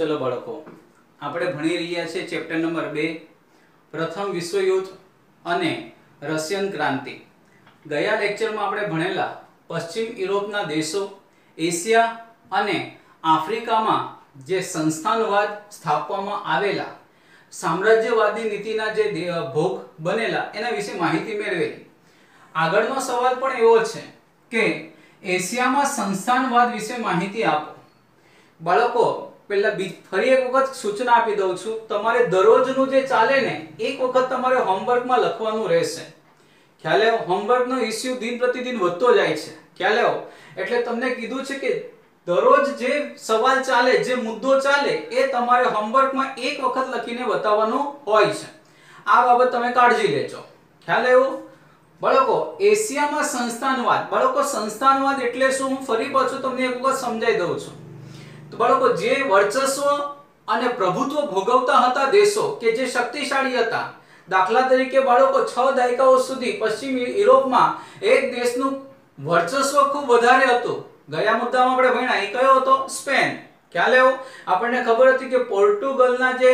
चलो बाळको આપણે ભણી રહ્યા છે ચેપ્ટર નંબર 2 પ્રથમ વિશ્વયુદ્ધ અને રશિયન ક્રાંતિ। ગયા લેક્ચરમાં આપણે ભણેલા પશ્ચિમ યુરોપના દેશો એશિયા અને આફ્રિકામાં જે સંસ્થાનવાદ સ્થાપવામાં આવેલા સામ્રાજ્યવાદી નીતિના જે ભોગ બનેલા એના વિશે માહિતી મેળવેલી। આગળનો સવાલ પણ એવો છે કે એશિયામાં સંસ્થાનવાદ વિશે માહિતી આપો। બાળકો પહેલા ફરી એક વખત સૂચના આપી દઉં છું, તમારે દરરોજનું જે ચાલે ને એક વખત તમારે હોમવર્કમાં લખવાનું રહેશે। ખ્યાલ આવ્યો? હોમવર્કનો ઇશ્યુ દિન પ્રતિદિન વધતો જાય છે, ખ્યાલ આવ્યો? એટલે તમને કીધું છે કે દરરોજ જે સવાલ ચાલે, જે મુદ્દો ચાલે એ તમારે હોમવર્કમાં એક વખત લખીને બતાવવાનું હોય છે। આ બાબત તમે કાળજી લેજો, ખ્યાલ આવ્યો? બાળકો એશિયામાં સંસ્થાનવાદ, બાળકો સંસ્થાનવાદ એટલે શું હું ફરી પાછું તમને એક વખત સમજાવી દઉં છું। તો બાળકો જે વર્ચસ્વ અને પ્રભુત્વ ભોગવતા હતા દેશો કે જે શક્તિશાળી હતા, દાખલા તરીકે બાળકો 6 દાયકાઓ સુધી પશ્ચિમ યુરોપમાં એક દેશનું વર્ચસ્વ ખૂબ વધારે હતું। ગયા મુદ્દામાં આપણે ભણ્યા એ કયો હતો? સ્પેન। ખ્યાલ આવ્યો? આપણને ખબર હતી કે પોર્ટુગલના જે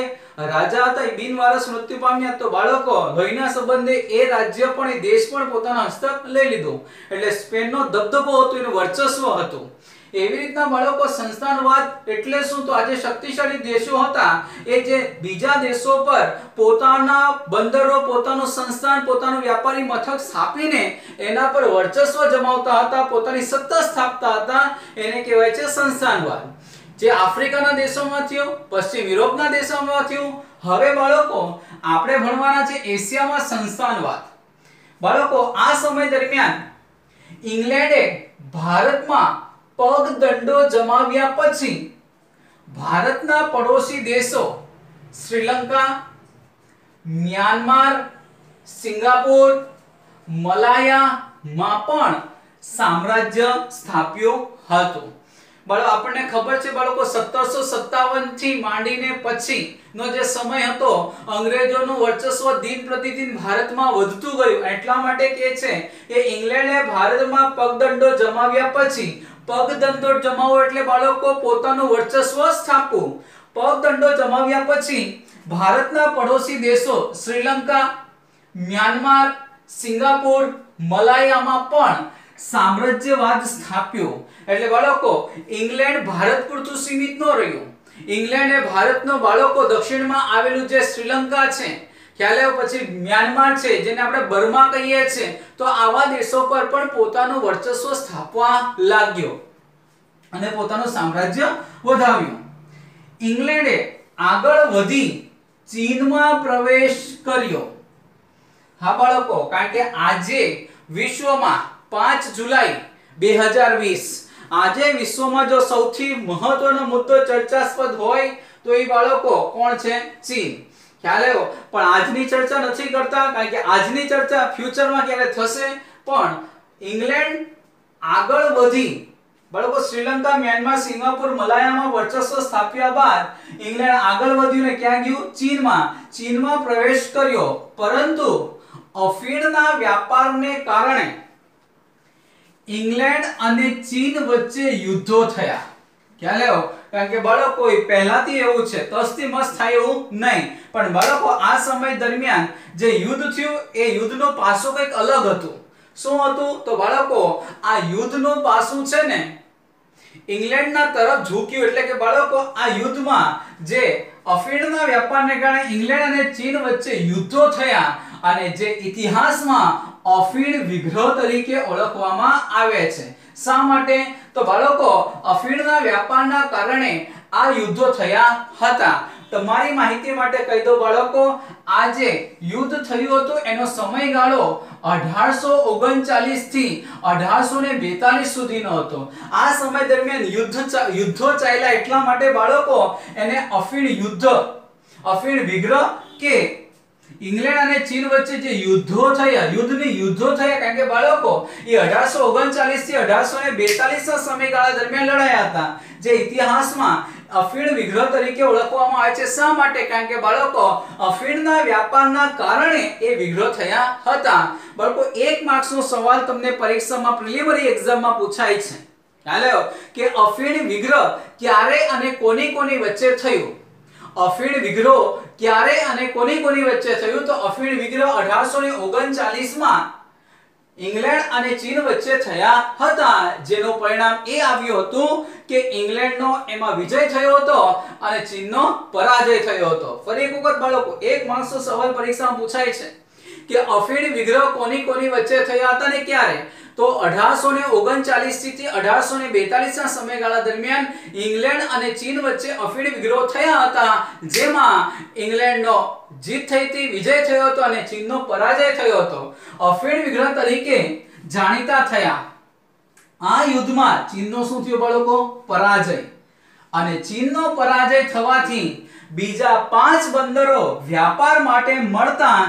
રાજા હતા એ બિનવારસ મૃત્યુ પામ્યા, તો બાળકો લોહીના સંબંધે એ રાજ્ય પણ એ દેશ પણ પોતાના હસ્તક લઈ લીધું, એટલે સ્પેનનો દબદબો હતો, એનું વર્ચસ્વ હતું। એવી રીતના બાળકો સંસ્થાનવાદ એટલે શું? તો આજે શક્તિશાળી દેશો હતા એ જે બીજા દેશો પર પોતાના બંદરો, પોતાનું સંસ્થાન, પોતાનું વ્યાપારી મથક સ્થાપીને એના પર વર્ચસ્વ જમાવતા હતા, પોતાની સત્તા સ્થાપતા હતા, એને કહેવાય છે સંસ્થાનવાદ। જે આફ્રિકાના દેશોમાં થયું, પશ્ચિમ યુરોપના દેશોમાં થયું। હવે બાળકો આપણે ભણવાના છે એશિયામાં સંસ્થાનવાદ। બાળકો આ સમય દરમિયાન ઇંગ્લેન્ડે ભારતમાં પગદંડો જમાવ્યા પછી ભારતના પડોશી દેશો શ્રીલંકા, મ્યાનમાર, સિંગાપુર, મલાયામાં પણ સામ્રાજ્ય સ્થાપ્યું હતું। બાળકો આપણને ખબર છે બાળકો 1757 થી માંડીને પછીનો જે સમય હતો અંગ્રેજોનું વર્ચસ્વ દિન પ્રતિદિન ભારતમાં વધતું ગયું, એટલા માટે કહે છે કે ઇંગ્લેન્ડે ભારતમાં પગદંડો જમાવ્યા પછી, પગદંડો જમાવો એટલે બાળકો પોતાનું વર્ચસ્વ સ્થાપવું, પગદંડો જમાવ્યા પછી ભારતના પડોશી દેશો શ્રીલંકા, મ્યાનમાર, સિંગાપુર, મલાયામાં પણ સામ્રાજ્યવાદ સ્થાપ્યો। એટલે બાળકો ઇંગ્લેન્ડ ભારત પૂરતું સીમિત ન રહ્યું। ઇંગ્લેન્ડે ભારતનો બાળકો દક્ષિણમાં આવેલું જે શ્રીલંકા છે, ખ્યાલ આવ્યો? પછી મ્યાનમાર છે જેને આપણે બર્મા કહીએ છીએ, તો આવા દેશો પર પણ પોતાનું વર્ચસ્વ સ્થાપવા લાગ્યો અને પોતાનું સામ્રાજ્ય વધાવ્યું। ઇંગ્લેન્ડે આગળ વધી ચીનમાં પ્રવેશ કર્યો। હા બાળકો, કારણ કે આજે વિશ્વમાં 5 જુલાઈ 2020 આજે વિશ્વમાં જો સૌથી મહત્વનો મુદ્દો ચર્ચાસ્પદ હોય તો એ બાળકો કોણ છે? ચીન। ખ્યાલ આવ્યો? પણ આજની ચર્ચા નથી કરતા, કારણ કે આજની ચર્ચા ફ્યુચરમાં ક્યારે થશે। પણ ઇંગ્લેન્ડ આગળ વધી બાળકો શ્રીલંકા, મ્યાનમાર, સિંગાપુર, મલાયામાં વર્ચસ્વ સ્થાપ્યા બાદ ઇંગ્લેન્ડ આગળ વધ્યું ને ક્યાં ગયું? ચીનમાં પ્રવેશ કર્યો। પરંતુ અફીણના વ્યાપારને કારણે ઇંગ્લેન્ડ અને ચીન વચ્ચે યુદ્ધો થયા। ખ્યાલ આવ્યો? કારણ કે બાળકો પહેલાથી એવું છે, તસ્તી મસ્ત થાય એવું નહીં, પણ બાળકો આ સમય દરમિયાન જે યુદ્ધ થયું એ યુદ્ધનું પાસું કંઈક અલગ હતું। શું હતું? તો બાળકો આ યુદ્ધનું પાસું છે ને ઇંગ્લેન્ડના તરફ ઝૂક્યું। એટલે કે બાળકો આ યુદ્ધમાં જે અફીણના વ્યાપારને કારણે ઇંગ્લેન્ડ અને ચીન વચ્ચે યુદ્ધો થયા અને જે ઇતિહાસમાં અફીણ વિગ્રહ તરીકે ઓળખવામાં આવે છે। શા માટે? તો બાળકો અફીણના વ્યાપારના કારણે આ યુદ્ધો થયા હતા। તમારી માહિતી માટે કહી દો બાળકો, આ જે યુદ્ધ થયું હતું એનો સમયગાળો 1839 થી 1842 સુધીનો હતો। આ સમય દરમિયાન યુદ્ધો ચાલ્યા, એટલા માટે બાળકો એને અફીણ યુદ્ધ, અફીણ વિગ્રહ કે ઇંગ્લેન્ડ અને ચીન વચ્ચે જે યુદ્ધો થયા, યુદ્ધો થયા, કારણ કે બાળકો એ 1839 થી 1842 ના સમયગાળા દરમિયાન લડાયા હતા, જે ઇતિહાસમાં અફીણ વિગ્રહ તરીકે ઓળખવામાં આવે છે। શા માટે? કારણ કે બાળકો અફીણના વ્યાપારના કારણે એ વિગ્રહ થયા હતા। બાળકો 1 માર્ક્સનો સવાલ તમને પરીક્ષામાં પ્રિલિમિનરી એક્ઝામમાં પૂછાય છે, ખ્યાલ આવ્યો કે અફીણ વિગ્રહ ક્યારે અને કોની કોની વચ્ચે થયું? અફીણ વિગ્રહ ક્યારે અને કોની કોની વચ્ચે થયું? તો અફીણ વિગ્રહ 1839 માં ઇંગ્લેન્ડ અને ચીન વચ્ચે થયા હતા, જેનું પરિણામ એ આવ્યું હતું કે ઇંગ્લેન્ડનો એમાં વિજય થયો હતો અને ચીનનો પરાજય થયો હતો. ફરી એક વખત બાળકો, એક માર્ક્સનો સવાલ પરીક્ષામાં પૂછાય છે કે અફીણ વિગ્રહ કોની કોની વચ્ચે થયા હતા ને ક્યારે? તો 1839 થી 1842 ના સમયગાળા દરમિયાન ઇંગ્લેન્ડ અને ચીન વચ્ચે અફીણ વિગ્રહ થયા હતા, જેમાં ઇંગ્લેન્ડનો જીત થઈ હતી, વિજય થયો હતો અને ચીનનો પરાજય થયો હતો. અફીણ વિગ્રહ તરીકે જાણીતા થયા. આ યુદ્ધમાં ચીનનો શું થયું બાળકો? પરાજય. અને ચીનનો પરાજય થવાથી બીજા 5 બંદરો વ્યાપાર માટે મળતા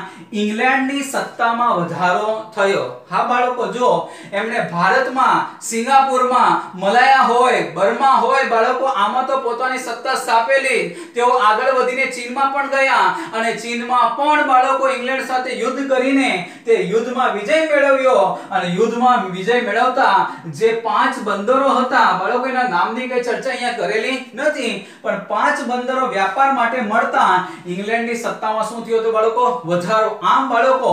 ઇંગ્લેન્ડની સત્તામાં વધારો થયો. હા બાળકો, જો એમણે ભારતમાં, સિંગાપુરમાં, મલાયા હોય, બર્મા હોય બાળકો, આમાં તો પોતાની સત્તા સ્થાપેલી. તેઓ આગળ વધીને ચીનમાં પણ ગયા અને ચીનમાં પણ બાળકો ઇંગ્લેન્ડ સાથે યુદ્ધ કરીને તે યુદ્ધમાં વિજય મેળવ્યો અને યુદ્ધમાં વિજય મેળવતા જે 5 બંદરો હતા બાળકો, એના નામની કઈ ચર્ચા અહીંયા કરેલી નથી, પણ 5 બંદરો વ્યાપાર માટે મળતા ઇંગ્લેન્ડની સત્તામાં શું થયું હતું બાળકો? વધારો. આમ બાળકો,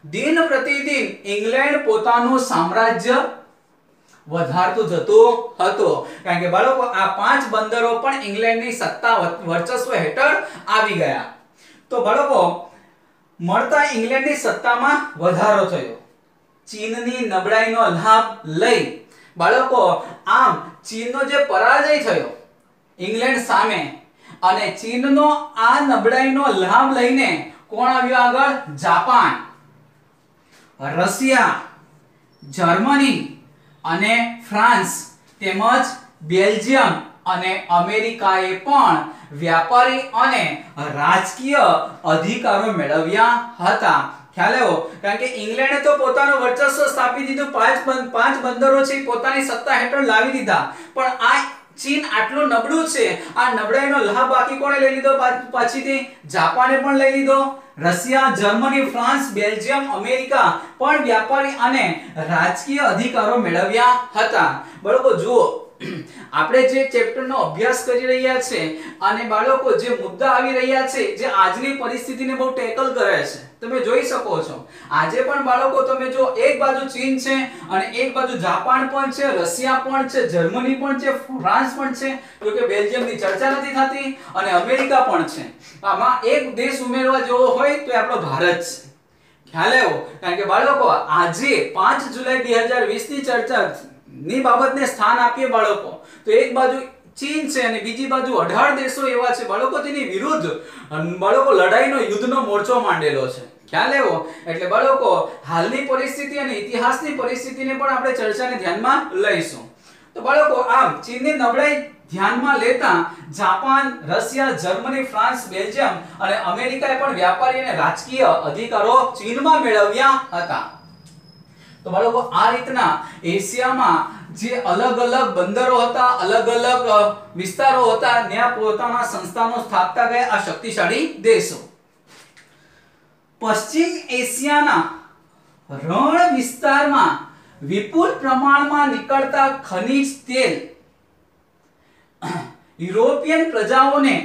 દિન પ્રતિદિન ઇંગ્લેન્ડ પોતાનું સામ્રાજ્ય વધારતું જતું હતું, કારણ કે બાળકો આ 5 બંદરો પણ ઇંગ્લેન્ડની સત્તા વર્ચસ્વ હેઠળ આવી ગયા. તો બાળકો, મળતા ઇંગ્લેન્ડની સત્તામાં વધારો થયો. ચીનની નબળાઈનો લાભ લઈ બાળકો, આમ ચીનનો જે પરાજય થયો ઇંગ્લેન્ડ સામે અને ચીનનો આ નબળાઈનો લાભ લઈને કોણ આવ્યું આગળ? જાપાન, રશિયા, જર્મની અને ફ્રાન્સ તેમજ બેલ્જિયમ અને અમેરિકાએ પણ વ્યાપારી અને રાજકીય અધિકારો મેળવ્યા હતા. ખ્યાલ આવ્યો? કારણ કે ઇંગ્લેન્ડે તો પોતાનું વર્ચસ્વ સ્થાપી દીધું, 5 બંદરો છે પોતાની સત્તા હેઠળ લાવી દીધા, પણ આ ચીન આટલું નબળું છે, આ નબળાઈનો લાભ બાકી કોણે લઈ લીધો? પછીથી જાપાને પણ લઈ લીધો. Russia, Germany, France, Belgium, America પણ વ્યાપારી અને રાજકીય અધિકારો મેળવ્યા હતા. બાળકો જુઓ, આપણે જે ચેપ્ટરનો અભ્યાસ કરી રહ્યા છે અને બાળકો જે મુદ્દા આવી રહ્યા છે જે આજની પરિસ્થિતિને બહુ ટેકલ કરે છે, તમે જોઈ શકો છો. આજે પણ બાળકો તમે જો, એક બાજુ ચીન છે અને એક બાજુ જાપાન પણ છે, રશિયા પણ છે, જર્મની પણ છે, ફ્રાન્સ પણ છે, જો કે બેલ્જિયમની ચર્ચા નથી થતી, અને અમેરિકા પણ છે. આમાં એક દેશ ઉમેરવા જેવો હોય તો આપણો ભારત છે. ખ્યાલ આવ્યો? કારણ કે બાળકો આજે 5 જુલાઈ 2020 ની ચર્ચા ની બાબતને સ્થાન આપીએ બાળકો, તો એક બાજુ ચીન છે અને બીજી બાજુ 18 દેશો એવા છે બાળકો, તેની વિરુદ્ધ બાળકો લડાઈનો, યુદ્ધનો મોરચો માંડેલો છે. ખ્યાલ આવ્યો? એટલે બાળકો હાલની પરિસ્થિતિ અને ઇતિહાસની પરિસ્થિતિને પણ આપણે ચર્ચાને ધ્યાનમાં લઈશું. તો બાળકો આમ ચીનની નબળાઈ ધ્યાનમાં લેતા Japan, Russia, Germany, France, Belgium અને અમેરિકાએ પણ વ્યાપારી અને રાજકીય અધિકારો ચીનમાં મેળવ્યા હતા. તો બાળકો આ રીતના એશિયામાં જે અલગ અલગ બંદરો હતા, અલગ અલગ વિસ્તારો હતા, ત્યાં પોતાના સંસ્થાનો સ્થાપતા ગયા આ શક્તિશાળી દેશો. પશ્ચિમ એશિયાના રણ વિસ્તારમાં વિપુલ પ્રમાણમાં નીકળતા ખનિજ તેલ યુરોપિયન પ્રજાઓને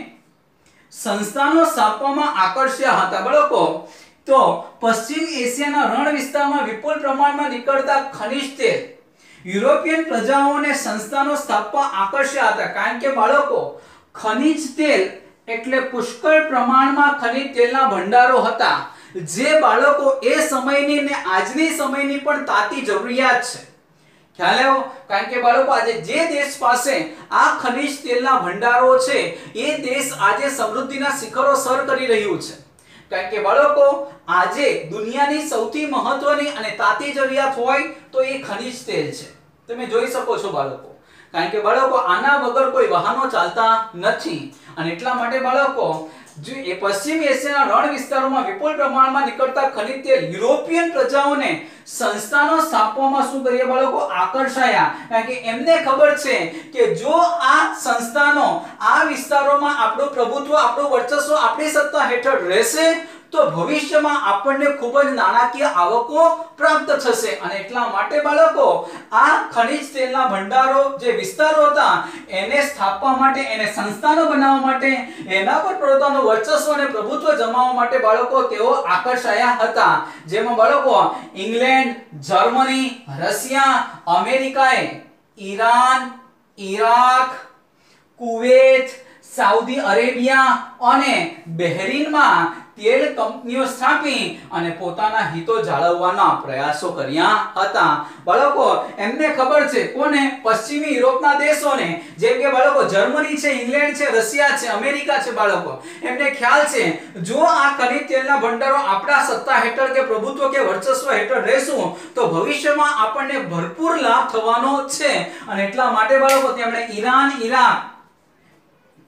સંસ્થાનો સ્થાપવામાં આકર્ષ્યા હતા. બાળકો, તો પશ્ચિમ એશિયાના રણ વિસ્તારમાં વિપુલ પ્રમાણમાં નીકળતા ખનિજ તેલ યુરોપિયન પ્રજાઓને સંસ્થાનો સ્થાપવા આકર્ષ્યા હતા, કારણ કે બાળકો ખનિજ તેલ એટલે પુષ્કળ પ્રમાણમાં ખનિજ તેલના ભંડારો હતા, જે બાળકો એ સમયની ને આજની સમયની પણ તાતી જરૂરિયાત છે. ખ્યાલ આવ્યો? કારણ કે બાળકો આજે જે દેશ પાસે આ ખનિજ તેલના ભંડારો છે એ દેશ આજે સમૃદ્ધિના શિખરો સર કરી રહ્યું છે. કારણ કે બાળકો આજે દુનિયાની સૌથી મહત્વની અને તાતી જરૂરિયાત હોય તો એ ખનિજ તેલ છે. તમે જોઈ શકો છો બાળકો, કારણ કે બાળકો આના વગર કોઈ વાહનો ચાલતા નથી, અને એટલા માટે બાળકો જો એ પશ્ચિમ એશિયાના રણ વિસ્તારોમાં વિપુલ પ્રમાણમાં નીકળતા ખનિજ તેલ યુરોપિયન પ્રજાઓને સંસ્થાનો સ્થાપવામાં શું કરીએ બાળકો? આકર્ષાયા. કારણ કે એમને ખબર છે કે જો આ સંસ્થાનો આ વિસ્તારોમાં આપણું પ્રભુત્વ, આપણું વર્ચસ્વ, આપણી સત્તા હેઠળ રહેશે તો ભવિષ્યમાં આપણને ખૂબ જ નાણાકીય આવકો પ્રાપ્ત થશે અને એટલા માટે બાળકો આ ખનિજ તેલના ભંડારો જે વિસ્તારો હતા એને સ્થાપવા માટે, એને સંસ્થાનો બનાવવા માટે, એના પર પોતાનું વર્ચસ્વ અને પ્રભુત્વ જમાવવા માટે બાળકો તેઓ આકર્ષાયા હતા. જેમાં બાળકો ઇંગ્લેન્ડ, જર્મની, રશિયા, અમેરિકાએ Iran, Iraq, Kuwait, Saudi Arabia અને બહેરીનમાં તેલ કંપનીઓ સ્થાપી અને પોતાના હિતો જાળવવાના પ્રયાસો કર્યા હતા. બાળકો એમને ખબર છે, કોને? પશ્ચિમી યુરોપના દેશોને, જેમ કે બાળકો જર્મની છે, ઇંગ્લેન્ડ છે, રશિયા છે, અમેરિકા છે. બાળકો એમને ખ્યાલ છે, જો આ ખનિજ તેલના ભંડારો આપણા સત્તા હેઠળ કે પ્રભુત્વ કે વર્ચસ્વ હેઠળ રહેશું તો ભવિષ્યમાં આપણને ભરપૂર લાભ થવાનો છે અને એટલા માટે બાળકો તેમણે Iran, Iraq,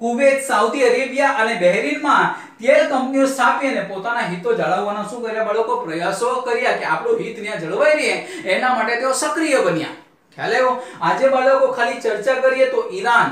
Kuwait, Saudi Arabia અને બહેરીનમાં તેલ કંપનીઓ સ્થાપી અને પોતાના હિતો જાળવવાના શું કર્યા બાળકો? પ્રયાસો કર્યા કે આપણું હિત ત્યાં જળવાઈ રહે એના માટે તેઓ સક્રિય બન્યા. ખ્યાલ આવ્યો? આજે બાળકો ખાલી ચર્ચા કરીએ તો ઈરાન,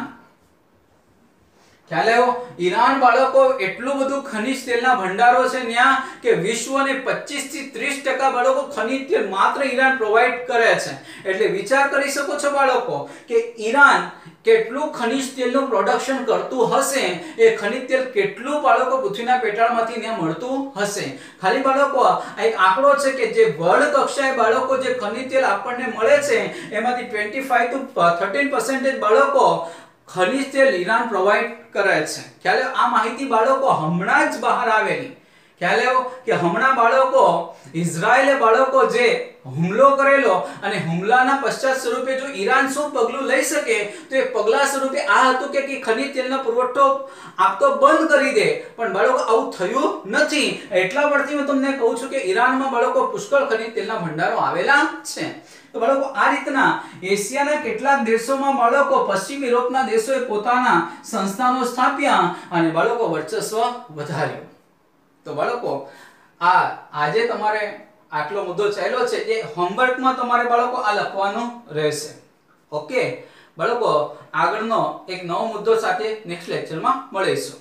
ખ્યાલ આવ્યો? ઈરાન બાળકો એટલું બધું ખનિજ તેલના ભંડારો છે ત્યાં કે વિશ્વને 25 થી 30% બાળકો ખનિજ તેલ માત્ર ઈરાન પ્રોવાઈડ કરે છે. એટલે વિચાર કરી શકો છો બાળકો કે ઈરાન કેટલું ખનિજ તેલનું પ્રોડક્શન કરતું હશે, એ ખનિજ તેલ કેટલું બાળકો પૃથ્વીના પેટાળમાંથી ત્યાં મળતું હશે. ખાલી બાળકો એક આંકડો છે કે જે વર્લ્ડ કક્ષાએ બાળકો જે ખનિજ તેલ આપણને મળે છે એમાંથી 25 to 13% બાળકો ખનિજ તેલ ઈરાન પ્રોવાઈડ કરે છે. ખ્યાલ આવ્યો? આ માહિતી બાળકો હમણાં જ બહાર આવેલી. ખ્યાલ આવ્યો કે હમણાં બાળકો ઇઝરાયલે બાળકો જે હુમલો કરેલો અને હુમલાના પશ્ચાત સ્વરૂપે જો ઈરાન શું પગલું લઈ શકે તો એ પગલા સ્વરૂપે આ હતું કે ખનિજ તેલનો પુરવઠો આપતો બંધ કરી દે. પણ બાળકો આવું થયું નથી. એટલા પરથી હું તમને કહું છું કે ઈરાનમાં બાળકો પુષ્કળ ખનિજ તેલના ભંડારો આવેલા છે. તો બાળકો આ રીતના એશિયાના કેટલાક દેશોમાં બાળકો પશ્ચિમ યુરોપના દેશોએ પોતાના સંસ્થાનો સ્થાપ્યા અને બાળકો વર્ચસ્વ વધાર્યું. તો બાળકો આજે તમારે આટલો મુદ્દો ચાલ્યો છે એ હોમવર્કમાં તમારે બાળકો આ લખવાનું રહેશે. ઓકે બાળકો, આગળનો એક નવો મુદ્દો સાથે નેક્સ્ટ લેક્ચરમાં મળીશું.